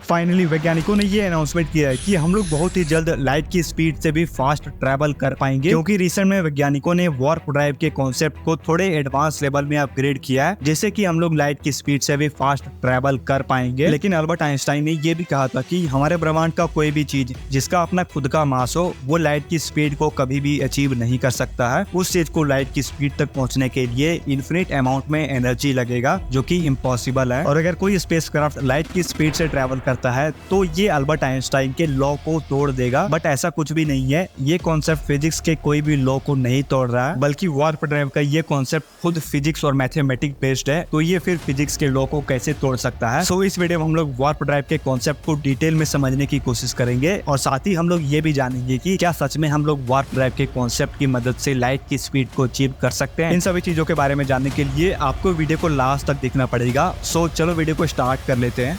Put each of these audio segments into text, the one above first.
Finally वैज्ञानिकों ने ये अनाउंसमेंट किया है कि हम लोग बहुत ही जल्द लाइट की स्पीड से भी फास्ट ट्रैवल कर पाएंगे, क्योंकि रिसेंट में वैज्ञानिकों ने वार्प ड्राइव के कॉन्सेप्ट को थोड़े एडवांस लेवल में अपग्रेड किया है, जिससे कि हम लोग लाइट की स्पीड से भी फास्ट ट्रैवल कर पाएंगे। लेकिन अल्बर्ट आइंस्टाइन ने ये भी कहा था कि हमारे ब्रह्मांड का कोई भी चीज जिसका अपना खुद का मास हो वो लाइट की स्पीड को कभी भी अचीव नहीं कर सकता है। उस चीज को लाइट की स्पीड तक पहुंचने के लिए इन्फिनिट अमाउंट में एनर्जी लगेगा, जो कि इम्पॉसिबल है। और अगर कोई स्पेसक्राफ्ट लाइट की स्पीड से ट्रैवल करता है तो ये अल्बर्ट आइंस्टाइन के लॉ को तोड़ देगा, बट ऐसा कुछ भी नहीं है। ये कॉन्सेप्ट फिजिक्स के कोई भी लॉ को नहीं तोड़ रहा है, बल्कि वार्प ड्राइव का ये कॉन्सेप्ट खुद फिजिक्स और मैथमेटिक्स बेस्ड है, तो ये फिर फिजिक्स के लॉ को कैसे तोड़ सकता है। सो इस वीडियो में हम लोग वार्प ड्राइव के कॉन्सेप्ट को डिटेल में समझने की कोशिश करेंगे, और साथ ही हम लोग ये भी जानेंगे कि क्या सच में हम लोग वार्प ड्राइव के कॉन्सेप्ट की मदद से लाइट की स्पीड को अचीव कर सकते हैं। इन सभी चीजों के बारे में जानने के लिए आपको वीडियो को लास्ट तक देखना पड़ेगा। सो चलो वीडियो को स्टार्ट कर लेते हैं।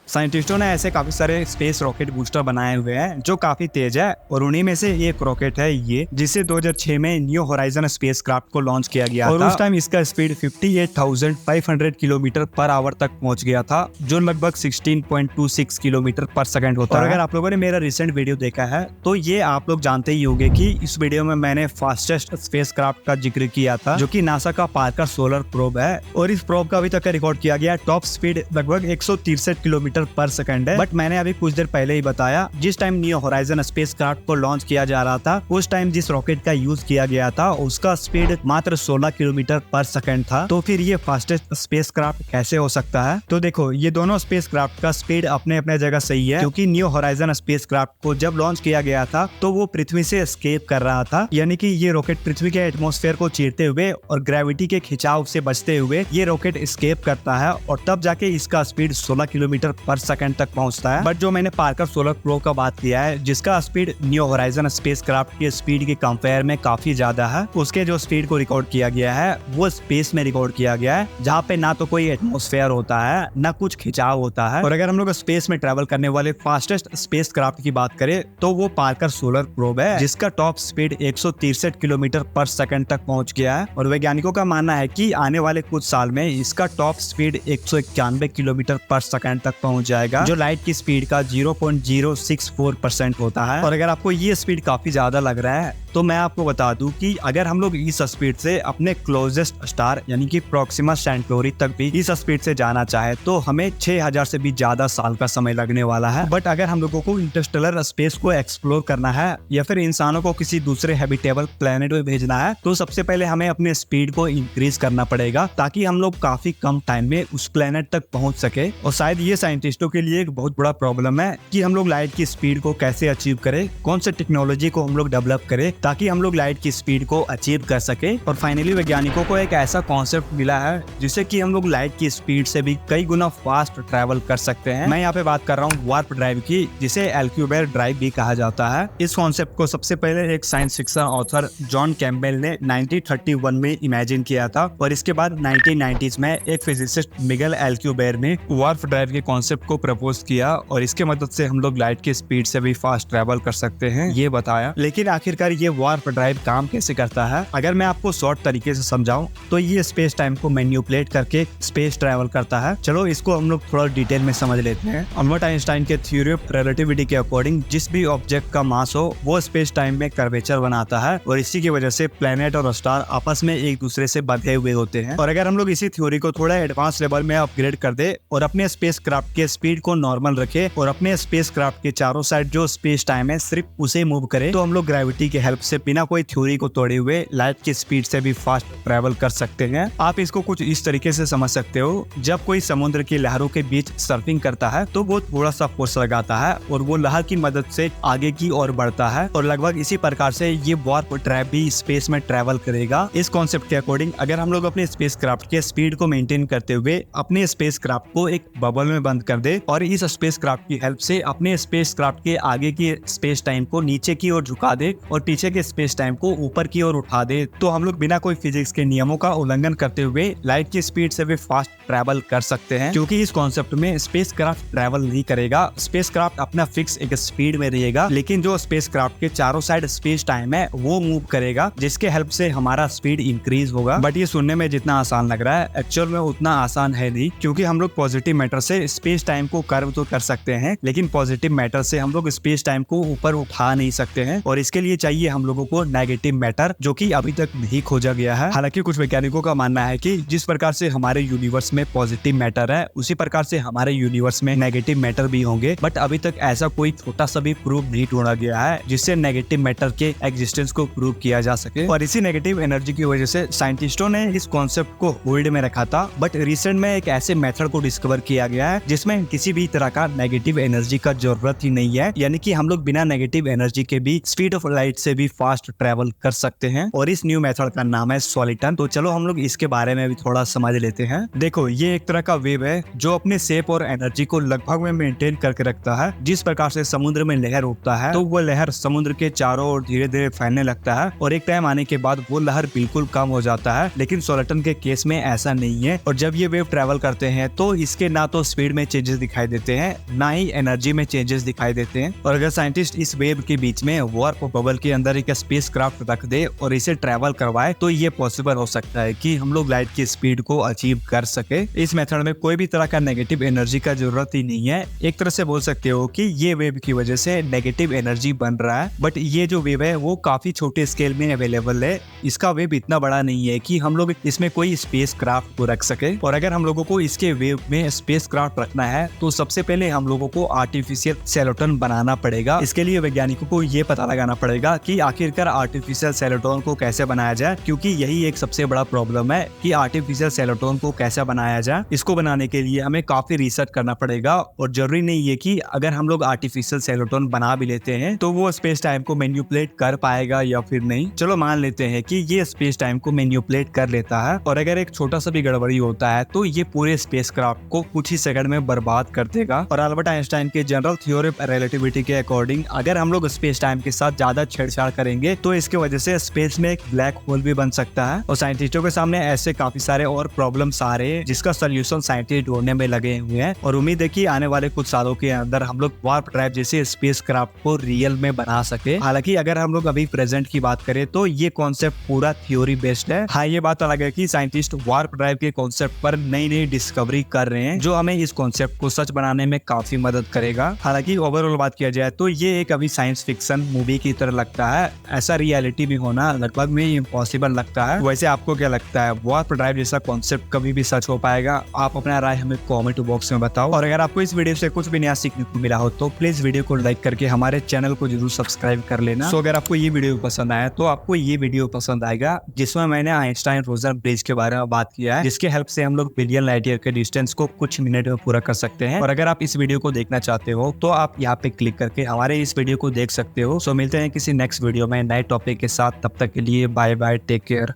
साइंटिस्टों ने ऐसे काफी सारे स्पेस रॉकेट बूस्टर बनाए हुए हैं जो काफी तेज है, और उन्हीं में से एक रॉकेट है ये, जिसे 2006 में न्यू होराइजन स्पेसक्राफ्ट को लॉन्च किया गया और उस टाइम इसका स्पीड 58,500 किलोमीटर पर आवर तक पहुंच गया था, जो लगभग 16.26 किलोमीटर पर सेकंड होता है। और अगर आप लोगों ने मेरा रिसेंट वीडियो देखा है तो ये आप लोग जानते ही होंगे कि इस वीडियो में मैंने फास्टेस्ट स्पेसक्राफ्ट का जिक्र किया था, जो कि नासा का पार्कर सोलर प्रोब है, और इस प्रोब का अभी तक रिकॉर्ड किया गया टॉप स्पीड लगभग 163 किलोमीटर पर सेकंड है। बट मैंने अभी कुछ देर पहले ही बताया, जिस टाइम न्यू होराइजन स्पेसक्राफ्ट को लॉन्च किया जा रहा था उस टाइम जिस रॉकेट का यूज किया गया था उसका स्पीड मात्र 16 किलोमीटर पर सेकंड था। तो फिर ये फास्टेस्ट स्पेसक्राफ्ट कैसे हो सकता है? तो देखो, ये दोनों स्पेसक्राफ्ट का स्पीड अपने अपने जगह सही है, क्योंकि न्यू होराइजन स्पेसक्राफ्ट को जब लॉन्च किया गया था तो वो पृथ्वी से एस्केप कर रहा था, यानी कि ये रॉकेट पृथ्वी के एटमॉस्फेयर को चीरते हुए और ग्रेविटी के खिंचाव से बचते हुए ये रॉकेट एस्केप करता है, और तब जाके इसका स्पीड 16 किलोमीटर पर सेकंड तक पहुंचता है। बट जो मैंने पार्कर सोलर प्रोब का बात किया है, जिसका स्पीड न्यू होराइजन स्पेसक्राफ्ट की स्पीड के कंपेयर में काफी ज्यादा है, उसके जो स्पीड को रिकॉर्ड किया गया है वो स्पेस में रिकॉर्ड किया गया है, जहाँ पे ना तो कोई एटमॉस्फेयर होता है ना कुछ खिंचाव होता है। और अगर हम लोग स्पेस में ट्रेवल करने वाले फास्टेस्ट स्पेसक्राफ्ट की बात करें तो वो पार्कर सोलर प्रोब है, जिसका टॉप स्पीड 163 किलोमीटर पर सेकंड तक पहुंच गया है। और वैज्ञानिकों का मानना है कि आने वाले कुछ साल में इसका टॉप स्पीड 191 किलोमीटर पर सेकंड तक पहुंच जाएगा, जो लाइट की स्पीड का 0.064% होता है। और अगर आपको ये स्पीड काफी ज्यादा लग रहा है तो मैं आपको बता दूं कि अगर हम लोग इस स्पीड से अपने क्लोजेस्ट स्टार यानी कि प्रोक्सिमा सेंटोरी तक भी इस स्पीड से जाना चाहे तो हमें 6000 से भी ज्यादा साल का समय लगने वाला है। बट अगर हम लोगों को इंटरस्टेलर स्पेस को एक्सप्लोर करना है या फिर इंसानों को किसी दूसरे हैबिटेबल प्लेनेट में भेजना है तो सबसे पहले हमें अपने स्पीड को इंक्रीज करना पड़ेगा, ताकि हम लोग काफी कम टाइम में उस प्लेनेट तक पहुंच सके। और शायद ये साइंटिस्टों के लिए एक बहुत बड़ा प्रॉब्लम है कि हम लोग लाइट की स्पीड को कैसे अचीव करें, कौन से टेक्नोलॉजी को हम लोग डेवलप करें ताकि हम लोग लाइट की स्पीड को अचीव कर सके। और फाइनली वैज्ञानिकों को एक ऐसा कॉन्सेप्ट मिला है जिससे कि हम लोग लाइट की स्पीड से भी कई गुना फास्ट ट्रैवल कर सकते हैं। मैं यहाँ पे बात कर रहा हूँ वार्प ड्राइव की, जिसे एल्क्यूबेयर ड्राइव भी कहा जाता है। इस कॉन्सेप्ट को सबसे पहले एक science fiction author John Campbell ने 1931 में इमेजिन किया था, और इसके बाद 1990s में एक फिजिसिस्ट मिगेल एल्क्यूबेयर ने वार्प ड्राइव के कॉन्सेप्ट को प्रपोज किया, और इसके मदद से हम लोग लाइट की स्पीड से भी फास्ट ट्रैवल कर सकते हैं, ये बताया। लेकिन आखिरकार ये वार्प ड्राइव काम कैसे करता है? अगर मैं आपको शॉर्ट तरीके से समझाऊं तो ये स्पेस टाइम को मैनिपुलेट करके स्पेस ट्रैवल करता है। चलो इसको हम लोग थोड़ा डिटेल में समझ लेते हैं। अल्बर्ट आइंस्टाइन के थ्योरी ऑफ रिलेटिविटी के अकॉर्डिंग जिस भी ऑब्जेक्ट का मास हो वो स्पेस टाइम में कर्वेचर बनाता है, और इसी की वजह से प्लेनेट और स्टार आपस में एक दूसरे से बंधे हुए होते हैं। और अगर हम लोग इसी थ्योरी को थोड़ा एडवांस लेवल में अपग्रेड कर दे और अपने स्पेस क्राफ्ट के स्पीड को नॉर्मल रखे और अपने स्पेस क्राफ्ट के चारों साइड जो स्पेस टाइम है सिर्फ उसे मूव करे, तो हम लोग ग्रेविटी की हेल्प से बिना कोई थ्योरी को तोड़े हुए लाइट की स्पीड से भी फास्ट ट्रैवल कर सकते हैं। आप इसको कुछ इस तरीके से समझ सकते हो, जब कोई समुद्र की लहरों के बीच सर्फिंग करता है तो वो थोड़ा सा फोर्स लगाता है और वो लहर की मदद से आगे की ओर बढ़ता है, और लगभग इसी प्रकार से ये वार्प ड्राइव भी स्पेस में ट्रैवल करेगा। इस कॉन्सेप्ट के अकॉर्डिंग अगर हम लोग अपने स्पेस क्राफ्ट के स्पीड को मेंटेन करते हुए अपने स्पेस क्राफ्ट को एक बबल में बंद कर दे और इस स्पेस क्राफ्ट की हेल्प से अपने स्पेस क्राफ्ट के आगे की स्पेस टाइम को नीचे की ओर झुका दे और पीछे के स्पेस टाइम को ऊपर की ओर उठा दे, तो हम लोग बिना कोई फिजिक्स के नियमों का उल्लंघन करते हुए लाइट की स्पीड से भी फास्ट ट्रैवल कर सकते हैं, क्योंकि इस कॉन्सेप्ट में स्पेसक्राफ्ट ट्रैवल नहीं करेगा। स्पेसक्राफ्ट अपना फिक्स एक स्पीड में रहेगा, लेकिन जो स्पेसक्राफ्ट के चारों साइड स्पेस टाइम है वो मूव करेगा, जिसके हेल्प से हमारा स्पीड इंक्रीज होगा। बट ये सुनने में जितना आसान लग रहा है, एक्चुअल में उतना आसान है नहीं, क्योंकि हम लोग पॉजिटिव मैटर से स्पेस टाइम को कर्व तो कर सकते हैं, लेकिन पॉजिटिव मैटर से हम लोग स्पेस टाइम को ऊपर उठा नहीं सकते हैं, और इसके लिए चाहिए हम लोगों को नेगेटिव मैटर, जो कि अभी तक नहीं खोजा गया है। हालांकि कुछ वैज्ञानिकों का मानना है कि जिस प्रकार से हमारे यूनिवर्स में पॉजिटिव मैटर है, उसी प्रकार से हमारे यूनिवर्स में नेगेटिव मैटर भी होंगे, बट अभी तक ऐसा कोई छोटा सा भी प्रूफ नहीं ढूंढा गया है जिससे नेगेटिव मैटर के एग्जिस्टेंस को प्रूव किया जा सके। और इसी नेगेटिव एनर्जी की वजह से साइंटिस्टों ने इस कॉन्सेप्ट को होल्ड में रखा था, बट रिसेंट में एक ऐसे मेथड को डिस्कवर किया गया है जिसमें किसी भी तरह का नेगेटिव एनर्जी का जरूरत ही नहीं है, यानी कि हम लोग बिना नेगेटिव एनर्जी के भी स्पीड ऑफ लाइट से भी फास्ट ट्रेवल कर सकते हैं, और इस न्यू मेथड का नाम है सोलिटन। तो चलो हम लोग इसके बारे में भी थोड़ा समझ लेते हैं। देखो, ये एक तरह का वेव है जो अपने शेप और एनर्जी को लगभग में मेंटेन करके रखता है। जिस प्रकार से समुद्र में लहर उठता है, तो वो लहर समुद्र के चारों ओर धीरे धीरे फैलने लगता है, और एक टाइम आने के बाद वो लहर बिल्कुल कम हो जाता है। लेकिन सोलिटन के केस में ऐसा नहीं है, और जब ये वेव ट्रेवल करते हैं तो इसके ना तो स्पीड में चेंजेस दिखाई देते हैं, ना ही एनर्जी में चेंजेस दिखाई देते हैं। और अगर साइंटिस्ट इस वेव के बीच में वार्प बबल के अंदर एक स्पेसक्राफ्ट रख दे और इसे ट्रेवल करवाए, तो ये पॉसिबल हो सकता है कि हम लोग लाइट की स्पीड को अचीव कर सके। इस मेथड में कोई भी तरह का नेगेटिव एनर्जी का जरूरत ही नहीं है। एक तरह से बोल सकते हो कि ये वेव की वजह से नेगेटिव एनर्जी बन रहा है, बट ये जो वेव है वो काफी छोटे स्केल में अवेलेबल है। इसका वेव इतना बड़ा नहीं है कि हम लोग इसमें कोई स्पेस क्राफ्ट को रख सके, और अगर हम लोगों को इसके वेव में स्पेस क्राफ्ट रखना है तो सबसे पहले हम लोगों को आर्टिफिशियल सेरोटोन बनाना पड़ेगा। इसके लिए वैज्ञानिकों को ये पता लगाना पड़ेगा कि आखिरकार आर्टिफिशियल सेरोटोन को कैसे बनाया जाए, क्योंकि यही एक सबसे बड़ा प्रॉब्लम है कि आर्टिफिशियल सेरोटोन को कैसे बनाया जाए। इसको बनाने के लिए हमें काफी रिसर्च करना पड़ेगा, और जरूरी नहीं है कि अगर हम लोग आर्टिफिशियल सेरोटोन बना भी लेते हैं तो वो स्पेस टाइम को मैनिपुलेट कर पाएगा या फिर नहीं। चलो मान लेते हैं कि ये स्पेस टाइम को मैनिपुलेट कर लेता है, और अगर एक छोटा सा भी गड़बड़ी होता है तो ये पूरे स्पेसक्राफ्ट को कुछ ही सेकंड में बर्बाद कर देगा। और अल्बर्ट आइंस्टाइन के जनरल थ्योरी ऑफ रिलेटिविटी के अकॉर्डिंग अगर हम लोग स्पेस टाइम के साथ ज्यादा छेड़छाड़ करेंगे तो इसकी वजह से स्पेस में एक ब्लैक होल भी बन सकता है। और साइंटिस्टों के सामने ऐसे काफी सारे और प्रॉब्लम्स आ रहे हैं जिसका सोल्यूशन साइंटिस्ट ढूंढने में लगे हुए हैं, और उम्मीद है कि आने वाले कुछ सालों के अंदर हम लोग वार्प ड्राइव जैसे स्पेसक्राफ्ट को रियल में बना सके। हालांकि अगर हम लोग अभी प्रेजेंट की बात करें तो ये कॉन्सेप्ट पूरा थ्योरी बेस्ड है। हाँ, ये बात अलग है कि साइंटिस्ट वार्प ड्राइव के कॉन्सेप्ट पर नई नई डिस्कवरी कर रहे हैं, जो हमें इस कॉन्सेप्ट को सच बनाने में काफी मदद करेगा। हालांकि ओवरऑल बात किया जाए तो ये एक अभी साइंस फिक्शन मूवी की तरह लगता है, ऐसा रियलिटी में होना लगभग में इम्पॉसिबल लगता है। वैसे आपको क्या लगता है, वार्प ड्राइव जैसा कॉन्सेप्ट कभी भी सच हो पाएगा? आप अपना राय हमें कमेंट बॉक्स में बताओ, और अगर आपको इस वीडियो से कुछ भी नया सीखने को मिला हो तो प्लीज वीडियो को लाइक करके हमारे चैनल को जरूर सब्सक्राइब कर लेना। अगर आपको ये वीडियो पसंद आया तो आपको ये वीडियो पसंद आएगा जिसमें मैंने आइंस्टाइन रोजर ब्रिज के बारे में बात किया है, जिसके हेल्प से हम लोग बिलियन लाइट ईयर के डिस्टेंस को कुछ मिनट में पूरा कर सकते हैं। और अगर आप इस वीडियो को देखना चाहते हो तो आप यहाँ पे क्लिक करके हमारे इस वीडियो को देख सकते हो। सो मिलते हैं किसी नेक्स्ट वीडियो में नए टॉपिक के साथ, तब तक के लिए बाय बाय, टेक केयर।